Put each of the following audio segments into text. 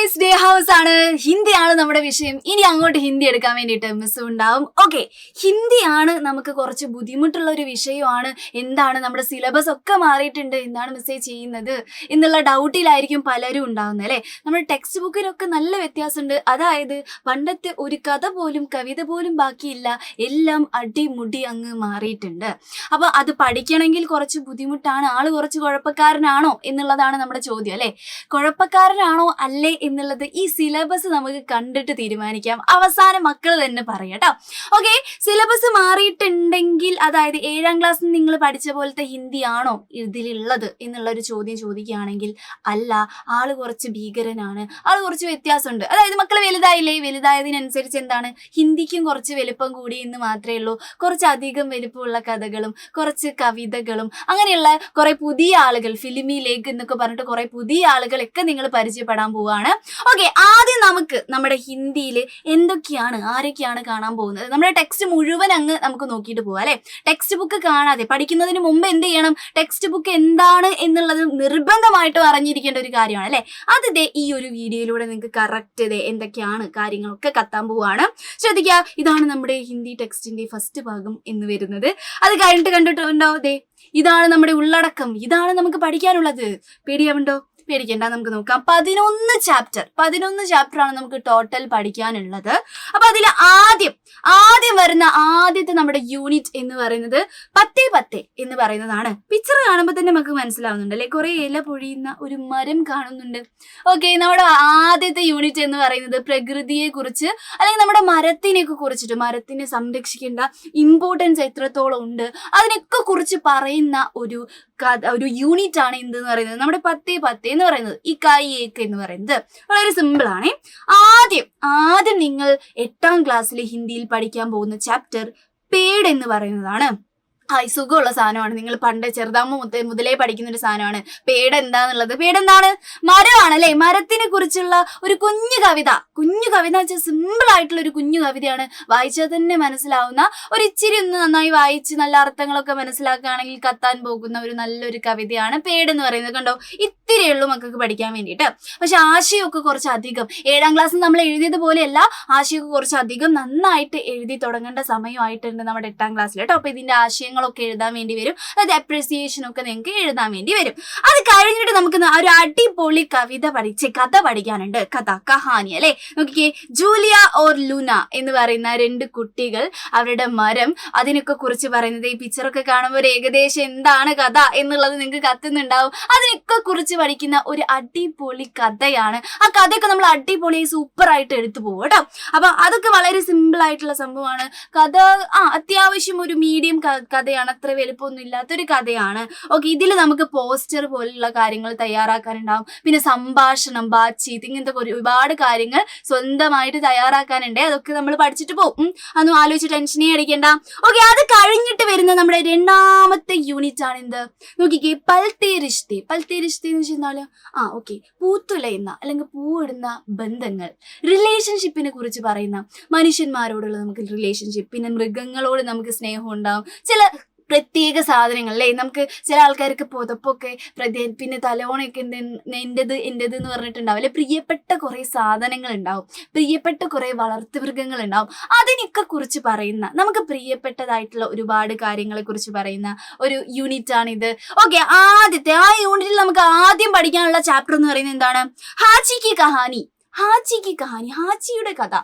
Guys, day house ആണ്. ഹിന്ദിയാണ് നമ്മുടെ വിഷയം. ഇനി അങ്ങോട്ട് ഹിന്ദി എടുക്കാൻ വേണ്ടിയിട്ട് മിസ് ഉണ്ടാവും. ഓക്കെ, ഹിന്ദിയാണ് നമുക്ക് കുറച്ച് ബുദ്ധിമുട്ടുള്ള ഒരു വിഷയമാണ്. എന്താണ് നമ്മുടെ സിലബസ് ഒക്കെ മാറിയിട്ടുണ്ട്, എന്താണ് മിസ്സേ ചെയ്യുന്നത് എന്നുള്ള ഡൗട്ടിലായിരിക്കും പലരും ഉണ്ടാവുന്നത് അല്ലേ. നമ്മുടെ ടെക്സ്റ്റ് ബുക്കിനൊക്കെ നല്ല വ്യത്യാസമുണ്ട്. അതായത് പണ്ടത്തെ ഒരു കഥ പോലും കവിത പോലും ബാക്കിയില്ല, എല്ലാം അടിമുടി അങ്ങ് മാറിയിട്ടുണ്ട്. അപ്പൊ അത് പഠിക്കണമെങ്കിൽ കുറച്ച് ബുദ്ധിമുട്ടാണ്. ആള് കുറച്ച് കുഴപ്പക്കാരനാണോ എന്നുള്ളതാണ് നമ്മുടെ ചോദ്യം അല്ലേ. കുഴപ്പക്കാരനാണോ അല്ലേ എന്നുള്ളത് ഈ സിലബസ് നമുക്ക് കണ്ടിട്ട് തീരുമാനിക്കാം. അവസാനം മക്കൾ തന്നെ പറയാം കേട്ടോ. ഓക്കെ, സിലബസ് മാറിയിട്ടുണ്ടെങ്കിൽ അതായത് 7ാം ക്ലാസ്സിൽ നിങ്ങൾ പഠിച്ച പോലത്തെ ഹിന്ദി ആണോ ഇതിലുള്ളത് എന്നുള്ളൊരു ചോദ്യം ചോദിക്കുകയാണെങ്കിൽ അല്ല, ആള് കുറച്ച് ഭീകരനാണ്, ആള് കുറച്ച് വ്യത്യാസമുണ്ട്. അതായത് മക്കൾ വലുതായില്ലേ, വലുതായതിനനുസരിച്ച് എന്താണ് ഹിന്ദിക്കും കുറച്ച് വലുപ്പം കൂടി എന്ന് മാത്രമേ ഉള്ളൂ. കുറച്ചധികം വലുപ്പമുള്ള കഥകളും കുറച്ച് കവിതകളും അങ്ങനെയുള്ള കുറെ പുതിയ ആളുകൾ, ഫിലിമി ലേക്ക് എന്നൊക്കെ പറഞ്ഞിട്ട് കുറെ പുതിയ ആളുകളൊക്കെ നിങ്ങൾ പരിചയപ്പെടാൻ പോവാണ്. ഓക്കെ, ആദ്യം നമുക്ക് നമ്മുടെ ഹിന്ദിയിൽ എന്തൊക്കെയാണ് ആരൊക്കെയാണ് കാണാൻ പോകുന്നത്, നമ്മുടെ ടെക്സ്റ്റ് മുഴുവൻ അങ്ങ് നമുക്ക് നോക്കിയിട്ട് പോവാം അല്ലെ. ടെക്സ്റ്റ് ബുക്ക് കാണാതെ പഠിക്കുന്നതിന് മുമ്പ് എന്ത് ചെയ്യണം, ടെക്സ്റ്റ് ബുക്ക് എന്താണ് എന്നുള്ളത് നിർബന്ധമായിട്ടും അറിഞ്ഞിരിക്കേണ്ട ഒരു കാര്യമാണ് അല്ലെ. അത് ഈ ഒരു വീഡിയോയിലൂടെ നിങ്ങൾക്ക് കറക്റ്റ് എന്തൊക്കെയാണ് കാര്യങ്ങളൊക്കെ കത്താൻ പോവാണ്. ശ്രദ്ധിക്കുക, ഇതാണ് നമ്മുടെ ഹിന്ദി ടെക്സ്റ്റിന്റെ ഫസ്റ്റ് ഭാഗം എന്ന് വരുന്നത്. അത് കഴിഞ്ഞിട്ട് കണ്ടിട്ടുണ്ടോ, ഇതാണ് നമ്മുടെ ഉള്ളടക്കം, ഇതാണ് നമുക്ക് പഠിക്കാനുള്ളത്. പേടിയാവുണ്ടോ? പേടിക്കണ്ട, നമുക്ക് നോക്കാം. 11 ചാപ്റ്റർ ആണ് നമുക്ക് ടോട്ടൽ പഠിക്കാനുള്ളത്. അപ്പൊ അതിൽ ആദ്യം വരുന്ന ആദ്യത്തെ നമ്മുടെ യൂണിറ്റ് എന്ന് പറയുന്നത് 10 എന്ന് പറയുന്നതാണ്. പിക്ചർ കാണുമ്പോൾ തന്നെ നമുക്ക് മനസ്സിലാവുന്നുണ്ട് അല്ലെ, കുറെ ഇല പൊഴിയുന്ന ഒരു മരം കാണുന്നുണ്ട്. ഓക്കെ, നമ്മുടെ ആദ്യത്തെ യൂണിറ്റ് എന്ന് പറയുന്നത് പ്രകൃതിയെ കുറിച്ച് അല്ലെങ്കിൽ നമ്മുടെ മരത്തിനെയൊക്കെ കുറിച്ചിട്ട്, മരത്തിനെ സംരക്ഷിക്കേണ്ട ഇമ്പോർട്ടൻസ് എത്രത്തോളം ഉണ്ട് അതിനൊക്കെ കുറിച്ച് പറയുന്ന ഒരു യൂണിറ്റ് ആണ് എന്തെന്ന് പറയുന്നത് നമ്മുടെ 10 എന്ന് പറയുന്നത്. ഈ കായിയേക്ക് എന്ന് പറയുന്നത് വളരെ സിമ്പിൾ ആണ്. ആദ്യം നിങ്ങൾ 8ാം ക്ലാസ്സിൽ ഹിന്ദിയിൽ പഠിക്കാൻ പോകുന്ന ചാപ്റ്റർ പേഡ് എന്ന് പറയുന്നതാണ്. സുഖമുള്ള സാധനമാണ്. നിങ്ങൾ പണ്ട് ചെറുതാകുമ്പോൾ മുതലേ പഠിക്കുന്ന ഒരു സാധനമാണ് പേട്. എന്താന്നുള്ളത്, പേടെന്താണ്? മരമാണ് അല്ലെ. മരത്തിനെ കുറിച്ചുള്ള ഒരു കുഞ്ഞു കവിത എന്ന് വെച്ചാൽ സിമ്പിൾ ആയിട്ടുള്ള ഒരു കുഞ്ഞു കവിതയാണ്. വായിച്ചാൽ തന്നെ മനസ്സിലാവുന്ന, ഒരു ഇച്ചിരി ഒന്ന് നന്നായി വായിച്ച് നല്ല അർത്ഥങ്ങളൊക്കെ മനസ്സിലാക്കുകയാണെങ്കിൽ കത്താൻ പോകുന്ന ഒരു നല്ലൊരു കവിതയാണ് പേട് എന്ന് പറയുന്നത്. കണ്ടോ, ഇത്തിരിയേ ഉള്ളൂ മക്കൾക്ക് പഠിക്കാൻ വേണ്ടിയിട്ട്. പക്ഷെ ആശയമൊക്കെ കുറച്ച് അധികം, 7ാം ക്ലാസ്സിൽ നമ്മൾ എഴുതിയത് പോലെയല്ല, ആശയമൊക്കെ കുറച്ച് അധികം നന്നായിട്ട് എഴുതി തുടങ്ങേണ്ട സമയമായിട്ടുണ്ട് നമ്മുടെ 8ാം ക്ലാസ്സിൽ കേട്ടോ. അപ്പൊ ഇതിന്റെ ആശയങ്ങളൊക്കെ എഴുതാൻ വേണ്ടി വരും, അതായത് അപ്രിസിയേഷൻ ഒക്കെ നിങ്ങൾക്ക് എഴുതാൻ വേണ്ടി വരും. അത് കഴിഞ്ഞിട്ട് നമുക്ക് ഒരു അടിപൊളി കഥ പഠിക്കാനുണ്ട്. കഹാനി അല്ലെ. നോക്കിക്കേ, ജൂലിയ ഓർ ലൂന എന്ന് പറയുന്ന 2 കുട്ടികൾ, അവരുടെ മരം, അതിനൊക്കെ കുറിച്ച് പറയുന്നത്. ഈ പിക്ചറൊക്കെ കാണുമ്പോൾ ഏകദേശം എന്താണ് കഥ എന്നുള്ളത് നിങ്ങൾക്ക് കത്തുന്നുണ്ടാവും. അതിനൊക്കെ കുറിച്ച് പഠിക്കുന്ന ഒരു അടിപൊളി കഥയാണ്. ആ കഥയൊക്കെ നമ്മൾ അടിപൊളി സൂപ്പർ ആയിട്ട് എടുത്തു പോകും കേട്ടോ. അപ്പൊ അതൊക്കെ വളരെ സിമ്പിൾ ആയിട്ടുള്ള സംഭവമാണ്. കഥ അത്യാവശ്യം ഒരു മീഡിയം കഥയാണ്, അത്ര വലുപ്പമൊന്നും ഇല്ലാത്തൊരു കഥയാണ്. ഓക്കെ, ഇതിൽ നമുക്ക് പോസ്റ്റർ പോലുള്ള കാര്യങ്ങൾ തയ്യാറാക്കാനുണ്ടാവും. പിന്നെ സംഭാഷണം, ബാത്ചീത്ത്, ഇങ്ങനത്തെ ഒരുപാട് കാര്യങ്ങൾ സ്വന്തമായിട്ട് തയ്യാറാക്കാനുണ്ട്. അതൊക്കെ നമ്മൾ പഠിച്ചിട്ട് പോകും. അതൊന്നും ആലോചിച്ച് ടെൻഷനേ അടിക്കേണ്ട. ഓക്കെ, അത് കഴിഞ്ഞിട്ട് വരുന്ന നമ്മുടെ 2ാമത്തെ യൂണിറ്റ് ആണ് എന്ത്, നോക്കിക്കേ, പൽത്തേ റിഷ്തേ എന്ന് വെച്ചാൽ ഓക്കെ, പൂത്തുലയുന്ന അല്ലെങ്കിൽ പൂവിടുന്ന ബന്ധങ്ങൾ, റിലേഷൻഷിപ്പിനെ കുറിച്ച് പറയുന്ന, മനുഷ്യന്മാരോടുള്ള നമുക്ക് റിലേഷൻഷിപ്പ്, പിന്നെ മൃഗങ്ങളോട് നമുക്ക് സ്നേഹം ഉണ്ടാവും, ചില പ്രത്യേക സാധനങ്ങൾ അല്ലേ. നമുക്ക് ചില ആൾക്കാർക്ക് പുതപ്പൊക്കെ പിന്നെ തലോണയൊക്കെ എന്റേത് എന്ന് പറഞ്ഞിട്ടുണ്ടാവും അല്ലെ. പ്രിയപ്പെട്ട കുറെ സാധനങ്ങൾ ഉണ്ടാവും, പ്രിയപ്പെട്ട കുറെ വളർത്തുമൃഗങ്ങൾ ഉണ്ടാവും. അതിനൊക്കെ കുറിച്ച് പറയുന്ന, നമുക്ക് പ്രിയപ്പെട്ടതായിട്ടുള്ള ഒരുപാട് കാര്യങ്ങളെ കുറിച്ച് പറയുന്ന ഒരു യൂണിറ്റ് ആണ് ഇത്. ഓക്കെ, ആ യൂണിറ്റിൽ നമുക്ക് ആദ്യം പഠിക്കാനുള്ള ചാപ്റ്റർ എന്ന് പറയുന്നത് എന്താണ്, ഹാച്ചി കി കഹാനി, ഹാച്ചിയുടെ കഥ.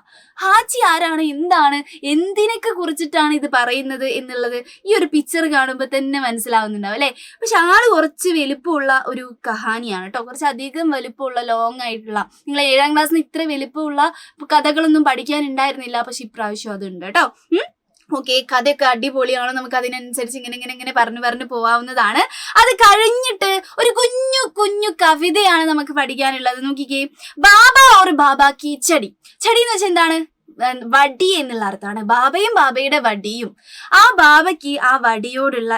ഹാച്ചി ആരാണ്, എന്താണ്, എന്തിനൊക്കെ കുറിച്ചിട്ടാണ് ഇത് പറയുന്നത് എന്നുള്ളത് ഈ ഒരു പിക്ചർ കാണുമ്പോൾ തന്നെ മനസ്സിലാവുന്നുണ്ടാവും അല്ലെ. പക്ഷെ ആള് കുറച്ച് വലുപ്പമുള്ള ഒരു കഹാനിയാണ് കേട്ടോ, കുറച്ച് അധികം വലുപ്പമുള്ള ലോങ് ആയിട്ടുള്ള. നിങ്ങൾ 7ാം ക്ലാസ്സിൽ ഇത്ര വലുപ്പമുള്ള കഥകളൊന്നും പഠിക്കാനുണ്ടായിരുന്നില്ല, പക്ഷെ ഇപ്രാവശ്യം അതുണ്ട് കേട്ടോ. ഓക്കെ, കഥയൊക്കെ അടിപൊളിയാണ്. നമുക്ക് അതിനനുസരിച്ച് ഇങ്ങനെ പറഞ്ഞു പോവാവുന്നതാണ്. അത് കഴിഞ്ഞിട്ട് ഒരു കുഞ്ഞു കവിതയാണ് നമുക്ക് പഠിക്കാനുള്ളത്. നോക്കിക്കേ, ബാബ ഓർ ബാബ കി ചെടി എന്ന് വെച്ചാൽ എന്താണ്, വടി എന്നുള്ള അർത്ഥമാണ്. ബാബയും ബാബയുടെ വടിയും. ആ ബാബയ്ക്ക് ആ വടിയോടുള്ള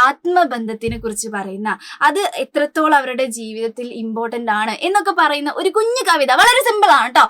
ആത്മബന്ധത്തിനെ കുറിച്ച് പറയുന്ന, അത് എത്രത്തോളം അവരുടെ ജീവിതത്തിൽ ഇമ്പോർട്ടന്റ് ആണ് എന്നൊക്കെ പറയുന്ന ഒരു കുഞ്ഞു കവിത. വളരെ സിമ്പിൾ ആണ് കേട്ടോ,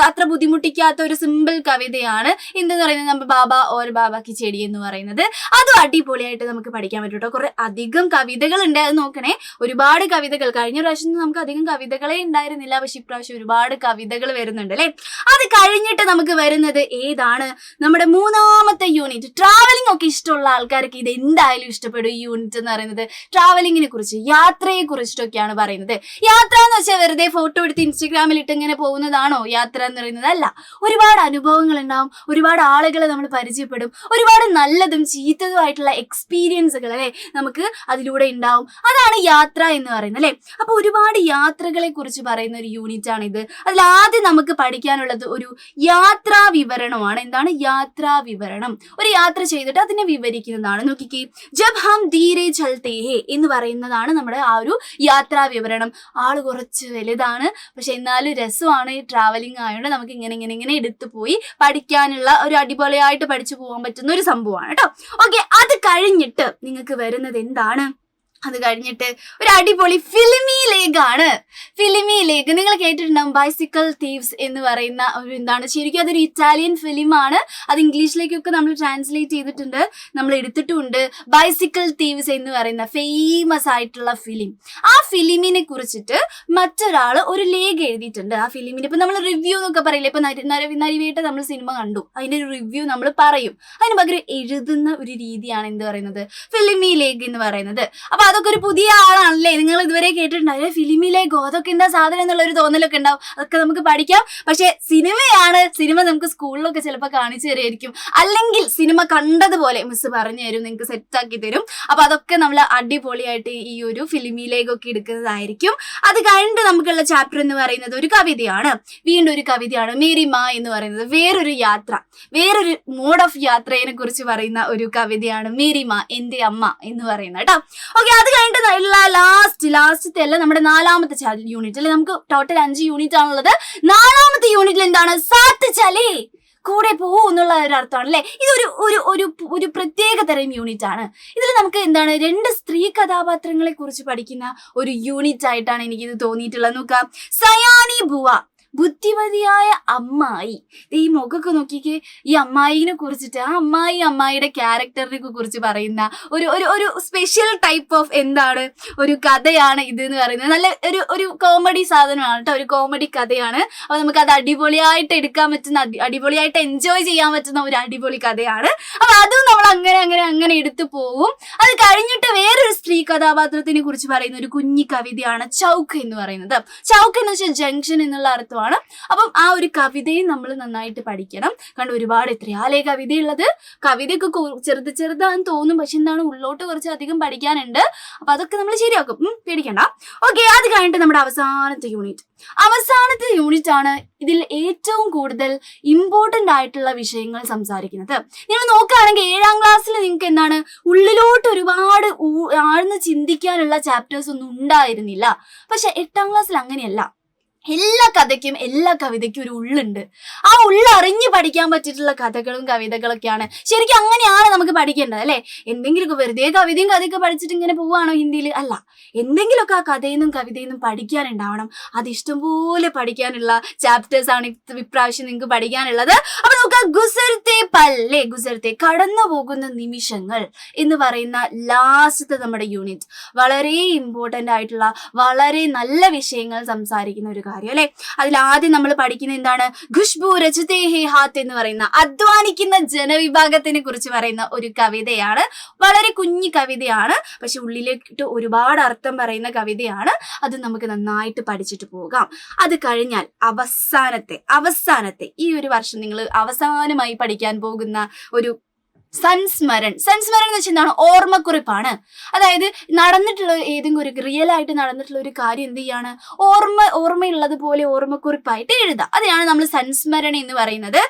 അത്ര ബുദ്ധിമുട്ടിക്കാത്ത ഒരു സിമ്പിൾ കവിതയാണ് എന്തെന്ന് പറയുന്നത്, നമ്മുടെ ബാബ ഓർ ബാബാക്ക് ചെടി എന്ന് പറയുന്നത്. അതും അടിപൊളിയായിട്ട് നമുക്ക് പഠിക്കാൻ പറ്റും കേട്ടോ. കുറെ അധികം കവിതകളുണ്ട്, അത് നോക്കണേ. ഒരുപാട് കവിതകൾ, കഴിഞ്ഞ പ്രാവശ്യം നമുക്ക് അധികം കവിതകളെ ഉണ്ടായിരുന്നില്ല, പക്ഷെ ഇപ്രാവശ്യം ഒരുപാട് കവിതകൾ വരുന്നുണ്ട് അല്ലെ. അത് കഴിഞ്ഞിട്ട് നമുക്ക് വരുന്നത് ഏതാണ്, നമ്മുടെ മൂന്നാമത്തെ യൂണിറ്റ്. ട്രാവലിംഗ് ഒക്കെ ഇഷ്ടമുള്ള ആൾക്കാർക്ക് ഇത് എന്തായാലും ഇഷ്ടപ്പെടും. ഈ യൂണിറ്റ് എന്ന് പറയുന്നത് ട്രാവലിങ്ങിനെ കുറിച്ച്, യാത്രയെ കുറിച്ചിട്ടൊക്കെയാണ് പറയുന്നത്. യാത്ര എന്ന് വെച്ചാൽ വെറുതെ ഫോട്ടോ എടുത്ത് ഇൻസ്റ്റഗ്രാമിൽ ഇട്ട് ഇങ്ങനെ പോകുന്നതാണോ യാത്ര എന്ന് പറയുന്നത്? അല്ല. ഒരുപാട് അനുഭവങ്ങൾ ഉണ്ടാവും, ഒരുപാട് ആളുകളെ നമ്മൾ പരിചയപ്പെടും, ഒരുപാട് നല്ലതും ചീത്തതുമായിട്ടുള്ള എക്സ്പീരിയൻസുകൾ അല്ലെ നമുക്ക് അതിലൂടെ ഉണ്ടാവും. അതാണ് യാത്ര എന്ന് പറയുന്നത് അല്ലെ. അപ്പൊ ഒരുപാട് യാത്രകളെ കുറിച്ച് പറയുന്ന ഒരു യൂണിറ്റ് ആണ് ഇത്. അതിൽ ആദ്യം നമുക്ക് പഠിക്കാനുള്ളത് ഒരു യാത്രാ വിവരണമാണ്. എന്താണ് യാത്രാ വിവരണം? ഒരു യാത്ര ചെയ്തിട്ട് അതിനെ വിവരിക്കുന്നതാണ്. നോക്കിക്കേ, ജബ് ഹം ധീരെ ചൽത്തേ ഹേ എന്ന് പറയുന്നതാണ് നമ്മുടെ ആ ഒരു യാത്രാ വിവരണം. ആള് കുറച്ച് വലുതാണ്, പക്ഷെ എന്നാലും രസമാണ്. ട്രാവലിംഗ് ആയതുകൊണ്ട് നമുക്ക് ഇങ്ങനെ എടുത്തു പോയി പഠിക്കാനുള്ള ഒരു അടിപൊളിയായിട്ട് പഠിച്ചു പോകാൻ പറ്റുന്ന ഒരു സംഭവമാണ് കേട്ടോ. ഓക്കെ, അത് കഴിഞ്ഞിട്ട് നിങ്ങൾക്ക് വരുന്നത് എന്താണ്? അത് കഴിഞ്ഞിട്ട് ഒരു അടിപൊളി ഫിലിമി ലേഖാണ്. ഫിലിമി ലേഖ് നിങ്ങൾ കേട്ടിട്ടുണ്ടാവും. ബൈസിക്കിൾ തീവ്സ് എന്ന് പറയുന്ന ഒരു എന്താണ്, ശരിക്കും അതൊരു ഇറ്റാലിയൻ ഫിലിമാണ്. അത് ഇംഗ്ലീഷിലേക്കൊക്കെ നമ്മൾ ട്രാൻസ്ലേറ്റ് ചെയ്തിട്ടുണ്ട്, നമ്മൾ എടുത്തിട്ടുമുണ്ട്. ബൈസിക്കിൾ തീവ്സ് എന്ന് പറയുന്ന ഫേമസ് ആയിട്ടുള്ള ഫിലിം. ആ ഫിലിമിനെ കുറിച്ചിട്ട് മറ്റൊരാൾ ഒരു ലേഖ എഴുതിയിട്ടുണ്ട്. ആ ഫിലിമിന് ഇപ്പൊ നമ്മൾ റിവ്യൂ എന്നൊക്കെ പറയില്ലേ, ഇപ്പൊ നരിവേട്ട നമ്മൾ സിനിമ കണ്ടു, അതിന്റെ ഒരു റിവ്യൂ നമ്മൾ പറയും. അതിന് പകരം എഴുതുന്ന ഒരു രീതിയാണ് എന്ത് പറയുന്നത്, ഫിലിമി ലേഖ് എന്ന് പറയുന്നത്. അപ്പൊ അതൊക്കെ ഒരു പുതിയ ആളാണല്ലേ, നിങ്ങൾ ഇതുവരെ കേട്ടിട്ടുണ്ടാവില്ലേ ഫിലിമിലെ അതൊക്കെ എന്താ സാധനം എന്നുള്ള ഒരു തോന്നലൊക്കെ ഉണ്ടാവും. അതൊക്കെ നമുക്ക് പഠിക്കാം. പക്ഷെ സിനിമയാണ്, സിനിമ നമുക്ക് സ്കൂളിലൊക്കെ ചിലപ്പോൾ കാണിച്ചു തരുമായിരിക്കും, അല്ലെങ്കിൽ സിനിമ കണ്ടതുപോലെ മിസ് പറഞ്ഞു തരും, നിങ്ങൾക്ക് സെറ്റാക്കി തരും. അപ്പൊ അതൊക്കെ നമ്മൾ അടിപൊളിയായിട്ട് ഈ ഒരു ഫിലിമിലേക്കൊക്കെ എടുക്കുന്നതായിരിക്കും. അത് കഴിഞ്ഞിട്ട് നമുക്കുള്ള ചാപ്റ്റർ എന്ന് പറയുന്നത് ഒരു കവിതയാണ്. വീണ്ടും ഒരു കവിതയാണ്, മേരി മാ എന്ന് പറയുന്നത്. വേറൊരു യാത്ര, വേറൊരു മോഡ് ഓഫ് യാത്രയെ കുറിച്ച് പറയുന്ന ഒരു കവിതയാണ് മേരി മാ, എന്റെ അമ്മ എന്ന് പറയുന്നത് കേട്ടോ. ഓക്കെ, അത് കഴിഞ്ഞിട്ട് ലാസ്റ്റത്തെ അല്ല, നമ്മുടെ നാലാമത്തെ യൂണിറ്റ് അല്ലെ. നമുക്ക് ടോട്ടൽ 5 യൂണിറ്റ് ആണുള്ളത്. നാലാമത്തെ യൂണിറ്റിൽ എന്താണ്, സാത്ത് ചലേ, കൂടെ പോവും എന്നുള്ള ഒരു അർത്ഥമാണ് അല്ലെ. ഇതൊരു ഒരു ഒരു ഒരു പ്രത്യേക തരം യൂണിറ്റ് ആണ്. ഇതിൽ നമുക്ക് എന്താണ്, 2 സ്ത്രീ കഥാപാത്രങ്ങളെ കുറിച്ച് പഠിക്കുന്ന ഒരു യൂണിറ്റ് ആയിട്ടാണ് എനിക്കിത് തോന്നിയിട്ടുള്ളത്. നോക്കാം, സയാനി ബുവ, ബുദ്ധിമതിയായ അമ്മായി. ഈ മുഖമൊക്കെ നോക്കിക്കേ, ഈ അമ്മായിനെ കുറിച്ചിട്ട്, ആ അമ്മായിയുടെ ക്യാരക്ടറിനെ കുറിച്ച് പറയുന്ന ഒരു ഒരു ഒരു സ്പെഷ്യൽ ടൈപ്പ് ഓഫ് എന്താണ് ഒരു കഥയാണ് ഇത് എന്ന് പറയുന്നത്. നല്ല ഒരു കോമഡി സാധനമാണ് കേട്ടോ, ഒരു കോമഡി കഥയാണ്. അപ്പൊ നമുക്ക് അത് അടിപൊളിയായിട്ട് എടുക്കാൻ പറ്റുന്ന, അടിപൊളിയായിട്ട് എൻജോയ് ചെയ്യാൻ പറ്റുന്ന ഒരു അടിപൊളി കഥയാണ്. അപ്പൊ അതും നമ്മൾ അങ്ങനെ എടുത്തു പോവും. അത് കഴിഞ്ഞിട്ട് വേറൊരു സ്ത്രീ കഥാപാത്രത്തിനെ കുറിച്ച് പറയുന്ന ഒരു കുഞ്ഞി കവിതയാണ് ചൗക്ക് എന്ന് പറയുന്നത്. ചൗക്ക് എന്ന് വെച്ചാൽ ജംഗ്ഷൻ എന്നുള്ള അർത്ഥമാണ്. അപ്പം ആ ഒരു കവിതയും നമ്മൾ നന്നായിട്ട് പഠിക്കണം. കാരണം ഒരുപാട് എത്രയാലേ കവിതയുള്ളത്. കവിതയൊക്കെ ചെറുതാന്ന് തോന്നും, പക്ഷെ എന്താണ് ഉള്ളോട്ട് കുറച്ച് അധികം പഠിക്കാനുണ്ട്. അപ്പൊ അതൊക്കെ നമ്മൾ ശരിയാക്കും, പേടിക്കണ്ട. ഓക്കെ, അത് കഴിഞ്ഞിട്ട് നമ്മുടെ അവസാനത്തെ യൂണിറ്റ് ആണ് ഇതിൽ ഏറ്റവും കൂടുതൽ ഇമ്പോർട്ടന്റ് ആയിട്ടുള്ള വിഷയങ്ങൾ സംസാരിക്കുന്നത്. നിങ്ങൾ നോക്കുകയാണെങ്കിൽ 7ാം ക്ലാസ്സിൽ നിങ്ങൾക്ക് എന്താണ് ഉള്ളിലോട്ട് ഒരുപാട് ആഴ്ന്ന് ചിന്തിക്കാനുള്ള ചാപ്റ്റേഴ്സ് ഒന്നും ഉണ്ടായിരുന്നില്ല. പക്ഷെ 8ാം ക്ലാസ്സിൽ അങ്ങനെയല്ല. എല്ലാ കഥയ്ക്കും എല്ലാ കവിതയ്ക്കും ഒരു ഉള്ളുണ്ട്. ആ ഉള്ളറിഞ്ഞ് പഠിക്കാൻ പറ്റിയിട്ടുള്ള കഥകളും കവിതകളൊക്കെയാണ്. ശരിക്കും അങ്ങനെയാണ് നമുക്ക് പഠിക്കേണ്ടത് അല്ലെ. എന്തെങ്കിലുമൊക്കെ വെറുതെ കവിതയും കഥയൊക്കെ പഠിച്ചിട്ട് ഇങ്ങനെ പോവാണോ ഹിന്ദിയിൽ? അല്ല, എന്തെങ്കിലുമൊക്കെ ആ കഥയെന്നും കവിതയെന്നും പഠിക്കാനുണ്ടാവണം. അത് ഇഷ്ടംപോലെ പഠിക്കാനുള്ള ചാപ്റ്റേഴ്സ് ആണ് ഇപ്രാവശ്യം നിങ്ങൾക്ക് പഠിക്കാനുള്ളത്. അപ്പൊ നമുക്ക് ഗുസർത്തെ പല്ലേ, ഗുസർത്തെ കടന്നു പോകുന്ന നിമിഷങ്ങൾ എന്ന് പറയുന്ന ലാസ്റ്റത്തെ നമ്മുടെ യൂണിറ്റ് വളരെ ഇമ്പോർട്ടന്റ് ആയിട്ടുള്ള വളരെ നല്ല വിഷയങ്ങൾ സംസാരിക്കുന്ന ഒരു കാര്യം അല്ലെ. അതിൽ ആദ്യം നമ്മൾ പഠിക്കുന്നത് എന്താണ്, ഖുഷ്ബു രചതേ ഹേ ഹാത്ത് എന്ന് പറയുന്ന അധ്വാനിക്കുന്ന ജനവിഭാഗത്തിനെ കുറിച്ച് പറയുന്ന ഒരു കവിതയാണ്. വളരെ കുഞ്ഞു കവിതയാണ്, പക്ഷെ ഉള്ളിലേക്ക് ഒരുപാട് അർത്ഥം പറയുന്ന കവിതയാണ്. അത് നമുക്ക് നന്നായിട്ട് പഠിച്ചിട്ട് പോകാം. അത് കഴിഞ്ഞാൽ അവസാനത്തെ ഈ ഒരു വർഷം നിങ്ങൾ അവസാനമായി പഠിക്കാൻ പോകുന്ന ഒരു സംസ്മരൺ എന്ന് വെച്ചാൽ എന്താണ്, ഓർമ്മക്കുറിപ്പാണ്. അതായത് നടന്നിട്ടുള്ള ഏതെങ്കിലും ഒരു റിയൽ ആയിട്ട് നടന്നിട്ടുള്ള ഒരു കാര്യം എന്ത് ചെയ്യാണ്, ഓർമ്മയുള്ളത് പോലെ ഓർമ്മക്കുറിപ്പായിട്ട് എഴുതാം. അതിനാണ് നമ്മൾ സംസ്മരണ എന്ന് പറയുന്നത്.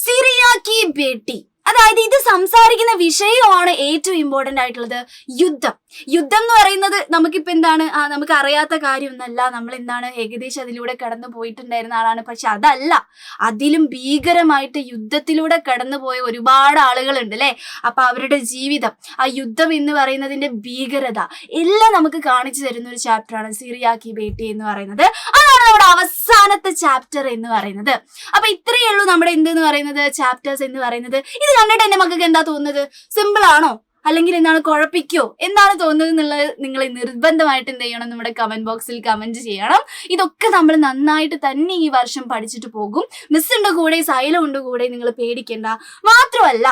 സിറിയാക്കി ബേട്ടി, അതായത് ഇത് സംസാരിക്കുന്ന വിഷയമാണ് ഏറ്റവും ഇമ്പോർട്ടന്റ് ആയിട്ടുള്ളത്, യുദ്ധം. യുദ്ധം എന്ന് പറയുന്നത് നമുക്കിപ്പോ എന്താണ് നമുക്ക് അറിയാത്ത കാര്യമൊന്നല്ല, നമ്മൾ എന്താണ് ഏകദേശം അതിലൂടെ കടന്നു പോയിട്ടുണ്ടായിരുന്ന ആളാണ്. പക്ഷെ അതല്ല, അതിലും ഭീകരമായിട്ട് യുദ്ധത്തിലൂടെ കടന്നുപോയ ഒരുപാട് ആളുകളുണ്ട് അല്ലെ. അപ്പൊ അവരുടെ ജീവിതം, ആ യുദ്ധം എന്ന് പറയുന്നതിന്റെ ഭീകരത എല്ലാം നമുക്ക് കാണിച്ചു തരുന്ന ഒരു ചാപ്റ്ററാണ് സിറിയ കി ബേട്ടി എന്ന് പറയുന്നത്. അതാണ് നമ്മുടെ അവസാനത്തെ ചാപ്റ്റർ എന്ന് പറയുന്നത്. അപ്പൊ ഇത്രയേ ഉള്ളൂ നമ്മുടെ എന്തെന്ന് പറയുന്നത് ചാപ്റ്റേഴ്സ് എന്ന് പറയുന്നത്. ഇത് കണ്ടിട്ട് എന്റെ മക്കൾക്ക് എന്താ തോന്നുന്നത്? സിമ്പിൾ ആണോ, അല്ലെങ്കിൽ എന്താണ് കുഴപ്പിക്കോ, എന്താണ് തോന്നുന്നത് എന്നുള്ളത് നിങ്ങൾ നിർബന്ധമായിട്ട് എന്ത് ചെയ്യണം, നമ്മുടെ കമന്റ് ബോക്സിൽ കമന്റ് ചെയ്യണം. ഇതൊക്കെ നമ്മൾ നന്നായിട്ട് തന്നെ ഈ വർഷം പഠിച്ചിട്ട് പോകും. മിസ്സുണ്ട് കൂടെ, സൈലം ഉണ്ട് കൂടെ, നിങ്ങൾ പേടിക്കണ്ട. മാത്രമല്ല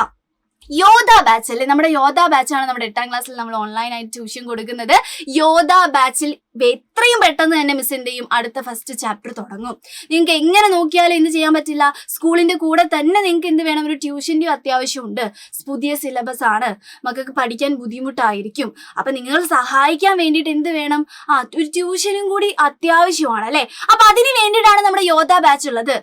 യോധ ബാച്ച് അല്ലെ, നമ്മുടെ യോധ ബാച്ചാണ് നമ്മുടെ 8ാം ക്ലാസ്സിൽ നമ്മൾ ഓൺലൈനായിട്ട് ട്യൂഷൻ കൊടുക്കുന്നത്. യോധ ബാച്ചിൽ എത്രയും പെട്ടെന്ന് തന്നെ മിസ് എന്ത് ചെയ്യും, അടുത്ത ഫസ്റ്റ് ചാപ്റ്റർ തുടങ്ങും. നിങ്ങൾക്ക് എങ്ങനെ നോക്കിയാലും എന്ത് ചെയ്യാൻ പറ്റില്ല, സ്കൂളിന്റെ കൂടെ തന്നെ നിങ്ങൾക്ക് എന്ത് വേണം, ഒരു ട്യൂഷൻ്റെയും അത്യാവശ്യമുണ്ട്. പുതിയ സിലബസ് ആണ്, മക്കൾക്ക് പഠിക്കാൻ ബുദ്ധിമുട്ടായിരിക്കും. അപ്പൊ നിങ്ങൾ സഹായിക്കാൻ വേണ്ടിയിട്ട് എന്ത് വേണം, ഒരു ട്യൂഷനും കൂടി അത്യാവശ്യമാണ് അല്ലെ. അപ്പൊ അതിന് വേണ്ടിയിട്ടാണ് നമ്മുടെ യോധ ബാച്ച് ഉള്ളത്.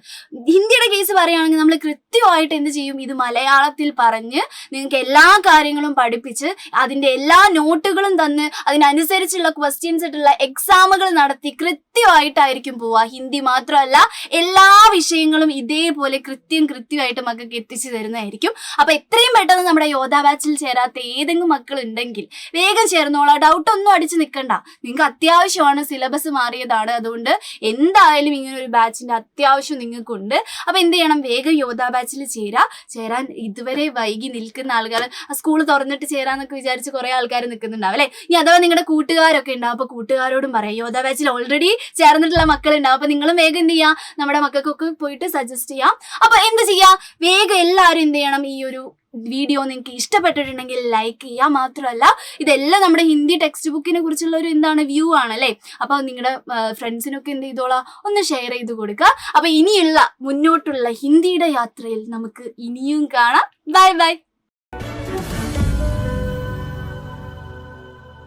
ഹിന്ദിയുടെ കേസ് പറയുകയാണെങ്കിൽ നമ്മൾ കൃത്യമായിട്ട് എന്ത് ചെയ്യും, ഇത് മലയാളത്തിൽ പറഞ്ഞ് നിങ്ങൾക്ക് എല്ലാ കാര്യങ്ങളും പഠിപ്പിച്ച് അതിന്റെ എല്ലാ നോട്ടുകളും തന്ന് അതിനനുസരിച്ചുള്ള ക്വസ്റ്റ്യൻസ് ആയിട്ടുള്ള എക്സാമുകൾ നടത്തി കൃത്യമായിട്ടായിരിക്കും പോവുക. ഹിന്ദി മാത്രമല്ല, എല്ലാ വിഷയങ്ങളും ഇതേപോലെ കൃത്യമായിട്ട് മക്കൾക്ക് എത്തിച്ചു തരുന്നതായിരിക്കും. അപ്പൊ എത്രയും പെട്ടെന്ന് നമ്മുടെ യോധ ബാച്ചിൽ ചേരാത്ത ഏതെങ്കിലും മക്കൾ ഉണ്ടെങ്കിൽ വേഗം ചേർന്നോളാം. ഡൗട്ട് ഒന്നും അടിച്ചു നിൽക്കണ്ട, നിങ്ങൾക്ക് അത്യാവശ്യമാണ്, സിലബസ് മാറിയതാണ്. അതുകൊണ്ട് എന്തായാലും ഇങ്ങനെ ഒരു ബാച്ചിന്റെ അത്യാവശ്യം നിങ്ങൾക്കുണ്ട്. അപ്പൊ എന്ത് ചെയ്യണം, വേഗം യോധ ബാച്ചിൽ ചേരാൻ ഇതുവരെ വൈകി നിൽക്കുന്ന ആൾക്കാർ, സ്കൂൾ തുറന്നിട്ട് ചേരാന്നൊക്കെ വിചാരിച്ച് കുറെ ആൾക്കാർ നിൽക്കുന്നുണ്ടാവും അല്ലെ. ഇനി അഥവാ നിങ്ങളുടെ കൂട്ടുകാരൊക്കെ ഉണ്ടാവും, അപ്പൊ കൂട്ടുകാരോടും പറയാം, യോധ ബാച്ചിൽ ഓൾറെഡി ചേർന്നിട്ടുള്ള മക്കളുണ്ടാവും. അപ്പൊ നിങ്ങളും വേഗം എന്ത് ചെയ്യാം, നമ്മുടെ മക്കൾക്കൊക്കെ പോയിട്ട് സജസ്റ്റ് ചെയ്യാം. അപ്പൊ എന്ത് ചെയ്യാം, വേഗം എല്ലാവരും എന്ത് ചെയ്യണം, ഈ ഒരു വീഡിയോ നിങ്ങൾക്ക് ഇഷ്ടപ്പെട്ടിട്ടുണ്ടെങ്കിൽ ലൈക്ക് ചെയ്യുക. മാത്രമല്ല ഇതെല്ലാം നമ്മുടെ ഹിന്ദി ടെക്സ്റ്റ് ബുക്കിനെ കുറിച്ചുള്ള ഒരു എന്താണ് വ്യൂ ആണല്ലേ. അപ്പൊ നിങ്ങളുടെ ഫ്രണ്ട്സിനൊക്കെ എന്ത് ചെയ്തോളാം, ഒന്ന് ഷെയർ ചെയ്ത് കൊടുക്കുക. അപ്പൊ ഇനിയുള്ള മുന്നോട്ടുള്ള ഹിന്ദിയുടെ യാത്രയിൽ നമുക്ക് ഇനിയും കാണാം. Bye bye.